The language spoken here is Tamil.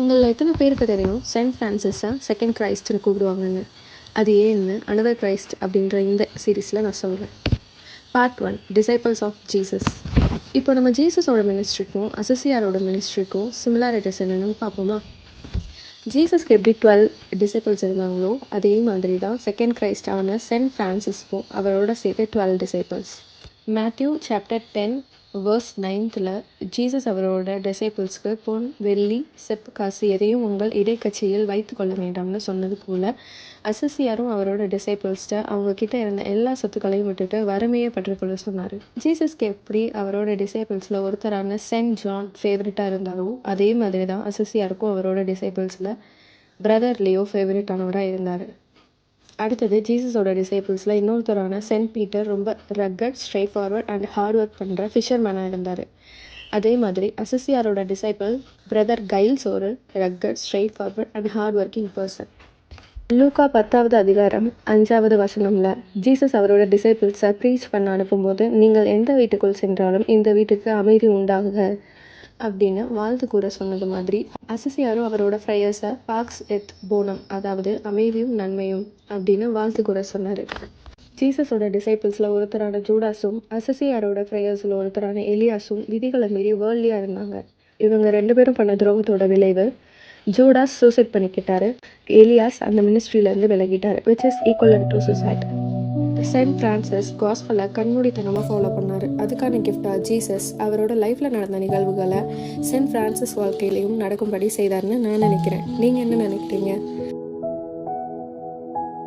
உங்களில் எத்தனை பேருக்கு தெரியும் சென்ட் ஃப்ரான்சிஸை செகண்ட் கிரைஸ்ட்னு கூப்பிடுவாங்கன்னு? அது ஏன்னு அனதர் கிரைஸ்ட் அப்படின்ற இந்த சீரீஸில் நான் சொல்கிறேன். Part 1, disciples of Jesus. இப்போ நம்ம ஜீசஸோட மினிஸ்ட்ரிக்கும் அசசியாரோட மினிஸ்ட்ரிக்கும் சிமிலாரிட்டிஸ் என்னென்னு பார்ப்போமா? ஜீசஸ்க்கு எப்படி 12 டிசைபிள்ஸ் இருந்தாங்களோ அதே மாதிரி தான் செகண்ட் கிரைஸ்டான சென்ட் ஃப்ரான்சிஸ்க்கும் அவரோட சேர்த்து 12 disciples. Matthew chapter 10 verse 9 Jesus அவரோட டிசைபிள்ஸ்க்கு பொன், வெள்ளி, செப்பு காசு எதையும் உங்கள் இடைக்கட்சியில் வைத்து கொள்ள வேண்டாம்னு சொன்னது போல் அசசியாரும் அவரோட டிசைபிள்ஸ்ட்ட அவங்க கிட்ட இருந்த எல்லா சொத்துக்களையும் விட்டுட்டு வறுமையை பற்றிக்கொள்ள சொன்னார். ஜீசஸ்க்கு எப்படி அவரோட டிசைபிள்ஸில் ஒருத்தரான சென்ட் ஜான் ஃபேவரட்டாக இருந்தாலும் அதே மாதிரி தான் அசசியாருக்கும் அவரோட டிசைபிள்ஸில் பிரதர் லியோ ஃபேவரட்டானவராக இருந்தார். அடுத்தது ஜீசஸோட டிசைபிள்ஸில் இன்னொருத்தரான சென்ட் பீட்டர் ரொம்ப rugged, straightforward and hard work பண்ணுற ஃபிஷர்மேனாக இருந்தார். அதே மாதிரி அசசியாரோட டிசைபிள் பிரதர் கைல்ஸ் ஒரு rugged, straightforward and hard working person. லூக்கா 10வது அதிகாரம் 5வது வசனம்ல ஜீசஸ் அவரோட டிசைபிள்ஸை ப்ரீச் பண்ண அனுப்பும்போது, நீங்கள் எந்த வீட்டுக்குள் சென்றாலும் இந்த வீட்டுக்கு அமைதி உண்டாகுக அப்படின்னு வாழ்த்து கூற சொன்னது மாதிரி அசசியாரும் அவரோட ஃப்ரையர்ஸை பாக்ஸ் எத் போனம், அதாவது அமைதியும் நன்மையும் அப்படின்னு வாழ்த்து கூற சொன்னார். ஜீசஸோட டிசைபிள்ஸில் ஒருத்தரான ஜூடாஸும் அசசியாரோட ஃப்ரையர்ஸில் ஒருத்தரான எலியாஸும் விதிகளை மீறி வேர்ல்டியாக இருந்தாங்க. இவங்க 2 பேரும் பண்ண துரோகத்தோட விளைவு ஜூடாஸ் சூசைட் பண்ணிக்கிட்டாரு, எலியாஸ் அந்த மினிஸ்ட்ரியிலேருந்து விலகிட்டார், which is equivalent to suicide. Saint Francis காஸ்பலை கண்மூடித்தனமாக ஃபாலோ பண்ணார். அதுக்கான கிஃப்டாக ஜீசஸ் அவரோட லைஃப்பில் நடந்த நிகழ்வுகளை சென்ட் ஃப்ரான்சிஸ் வாழ்க்கையிலையும் நடக்கும்படி செய்தார்னு நான் நினைக்கிறேன். நீங்கள் என்ன நினைக்கிறீங்க?